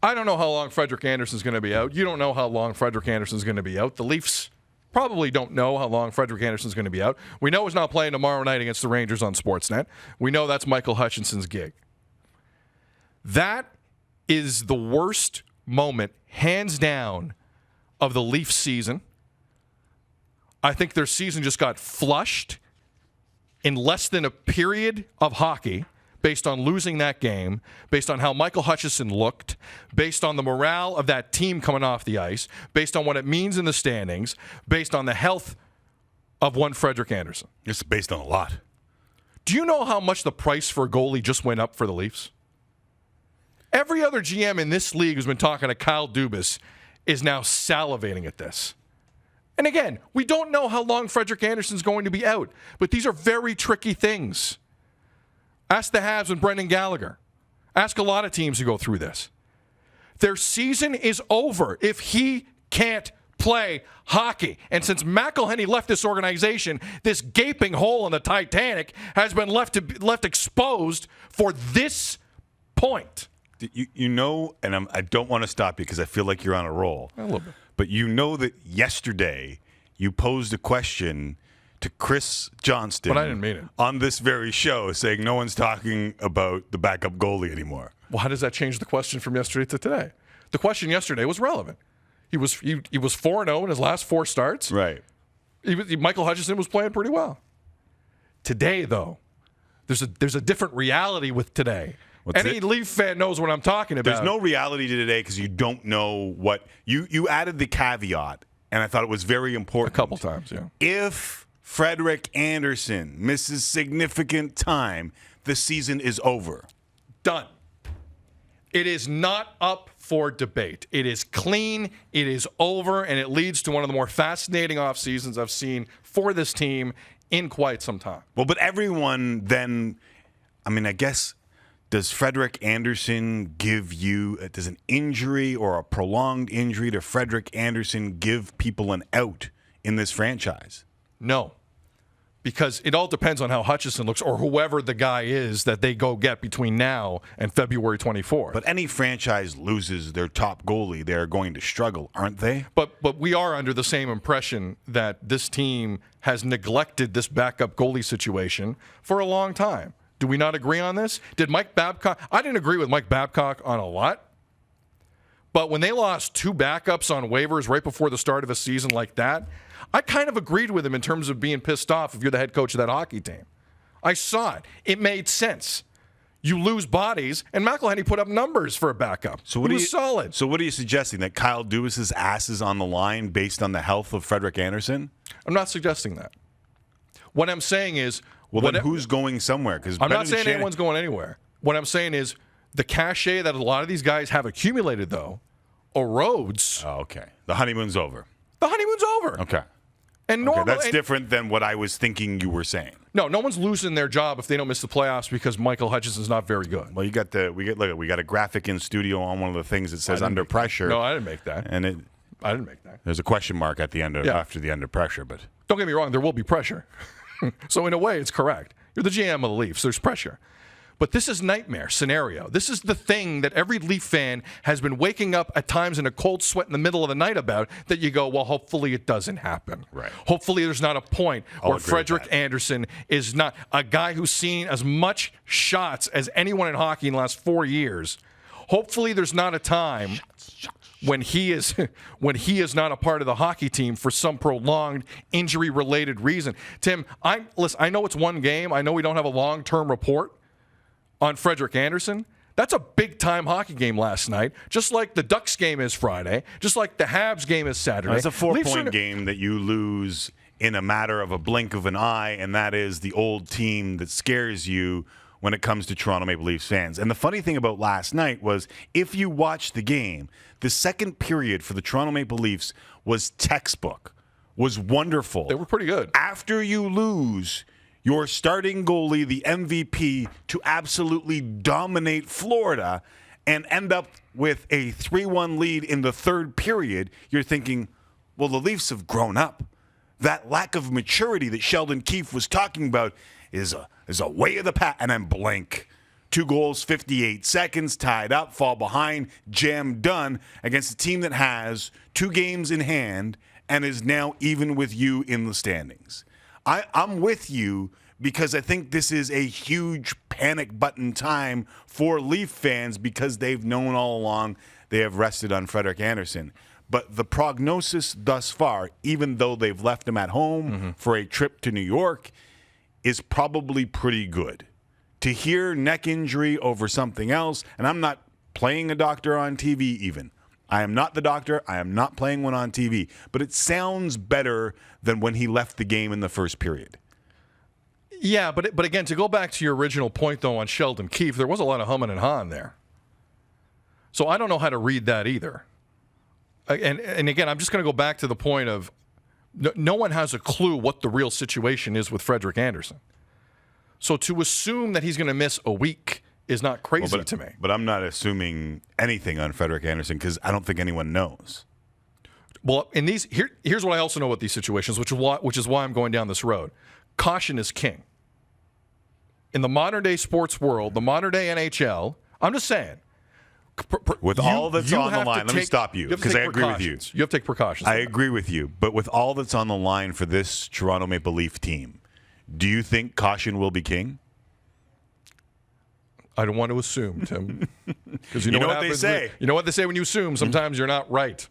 I don't know how long Frederik Andersen's going to be out. You don't know how long Frederik Andersen's going to be out. The Leafs probably don't know how long Frederik Andersen's going to be out. We know he's not playing tomorrow night against the Rangers on Sportsnet. We know that's Michael Hutchinson's gig. That is the worst moment, hands down, of the Leafs season. I think their season just got flushed in less than a period of hockey based on losing that game, based on how Michael Hutchinson looked, based on the morale of that team coming off the ice, based on what it means in the standings, based on the health of one Frederik Andersen. It's based on a lot. Do you know how much the price for a goalie just went up for the Leafs? Every other GM in this league who's been talking to Kyle Dubas is now salivating at this. And again, we don't know how long Frederik Andersen's going to be out, but these are very tricky things. Ask the Habs and Brendan Gallagher. Ask a lot of teams who go through this. Their season is over if he can't play hockey. And since McElhinney left this organization, this gaping hole in the Titanic has been left exposed for this point. You know, and I don't want to stop you because I feel like you're on a roll. A little bit. But you know that yesterday you posed a question to Chris Johnston, but I didn't mean it, on this very show, saying no one's talking about the backup goalie anymore. Well, how does that change the question from yesterday to today? The question yesterday was relevant. He was 4-0 in his last 4 starts. Right. Michael Hutchinson was playing pretty well. Today, though, there's a different reality with today. Any Leaf fan knows what I'm talking about. There's no reality to today because you don't know what you added the caveat, and I thought it was very important. A couple times, yeah. If Frederik Andersen misses significant time, the season is over. Done. It is not up for debate. It is clean, it is over, and it leads to one of the more fascinating off seasons I've seen for this team in quite some time. Well, but everyone then, I mean, I guess, does Frederik Andersen give you, does an injury or a prolonged injury to Frederik Andersen give people an out in this franchise? No. Because it all depends on how Hutchinson looks or whoever the guy is that they go get between now and February 24th. But any franchise loses their top goalie, they're going to struggle, aren't they? But we are under the same impression that this team has neglected this backup goalie situation for a long time. Do we not agree on this? Did Mike Babcock? I didn't agree with Mike Babcock on a lot. But when they lost 2 backups on waivers right before the start of a season like that, I kind of agreed with him in terms of being pissed off if you're the head coach of that hockey team. I saw it. It made sense. You lose bodies, and McElhinney put up numbers for a backup. So he was solid. So what are you suggesting, that Kyle Dubas' ass is on the line based on the health of Frederik Andersen? I'm not suggesting that. What I'm saying is... Well, then who's going somewhere? Because I'm not saying anyone's going anywhere. What I'm saying is the cachet that a lot of these guys have accumulated, though, erodes. Oh, okay. The honeymoon's over. The honeymoon's over. Okay. And normally, that's different than what I was thinking you were saying. No one's losing their job if they don't miss the playoffs because Michael Hutchinson's not very good. Well, we got a graphic in studio on one of the things that says under pressure. No, I didn't make that. And I didn't make that. There's a question mark at the end after the under pressure, but don't get me wrong, there will be pressure. So in a way, it's correct. You're the GM of the Leafs. There's pressure. But this is nightmare scenario. This is the thing that every Leaf fan has been waking up at times in a cold sweat in the middle of the night about, that you go, well, hopefully it doesn't happen. Right. Hopefully there's not a point where Frederik Andersen is not a guy who's seen as much shots as anyone in hockey in the last 4 years. Hopefully there's not a time when he is not a part of the hockey team for some prolonged injury-related reason. Tim, I know it's one game. I know we don't have a long-term report on Frederik Andersen. That's a big-time hockey game last night, just like the Ducks game is Friday, just like the Habs game is Saturday. It's a 4-point game that you lose in a matter of a blink of an eye, and that is the old team that scares you when it comes to Toronto Maple Leafs fans. And the funny thing about last night was, if you watched the game, the second period for the Toronto Maple Leafs was textbook, was wonderful. They were pretty good. After you lose your starting goalie, the MVP, to absolutely dominate Florida and end up with a 3-1 lead in the third period, you're thinking, well, the Leafs have grown up. That lack of maturity that Sheldon Keefe was talking about is a way of the past. And then blank. 2 goals, 58 seconds, tied up, fall behind, jam done against a team that has 2 games in hand and is now even with you in the standings. I'm with you because I think this is a huge panic button time for Leaf fans because they've known all along they have rested on Frederik Andersen. But the prognosis thus far, even though they've left him at home for a trip to New York, is probably pretty good. To hear neck injury over something else, and I'm not playing a doctor on TV even. I am not the doctor. I am not playing one on TV. But it sounds better than when he left the game in the first period. Yeah, but again, to go back to your original point, though, on Sheldon Keefe, there was a lot of humming and hawing there. So I don't know how to read that either. And again, I'm just going to go back to the point of no one has a clue what the real situation is with Frederik Andersen. So to assume that he's going to miss a week is not crazy to me. But I'm not assuming anything on Frederik Andersen because I don't think anyone knows. Well, in these here's what I also know about these situations, which is why I'm going down this road. Caution is king. In the modern day sports world, the modern day NHL, I'm just saying. With all that's on the line, let me stop you because I agree with you. You have to take precautions. I agree with you. But with all that's on the line for this Toronto Maple Leaf team, do you think caution will be king? I don't want to assume, Tim. Because you know what they say. You know what they say when you assume. Sometimes you're not right.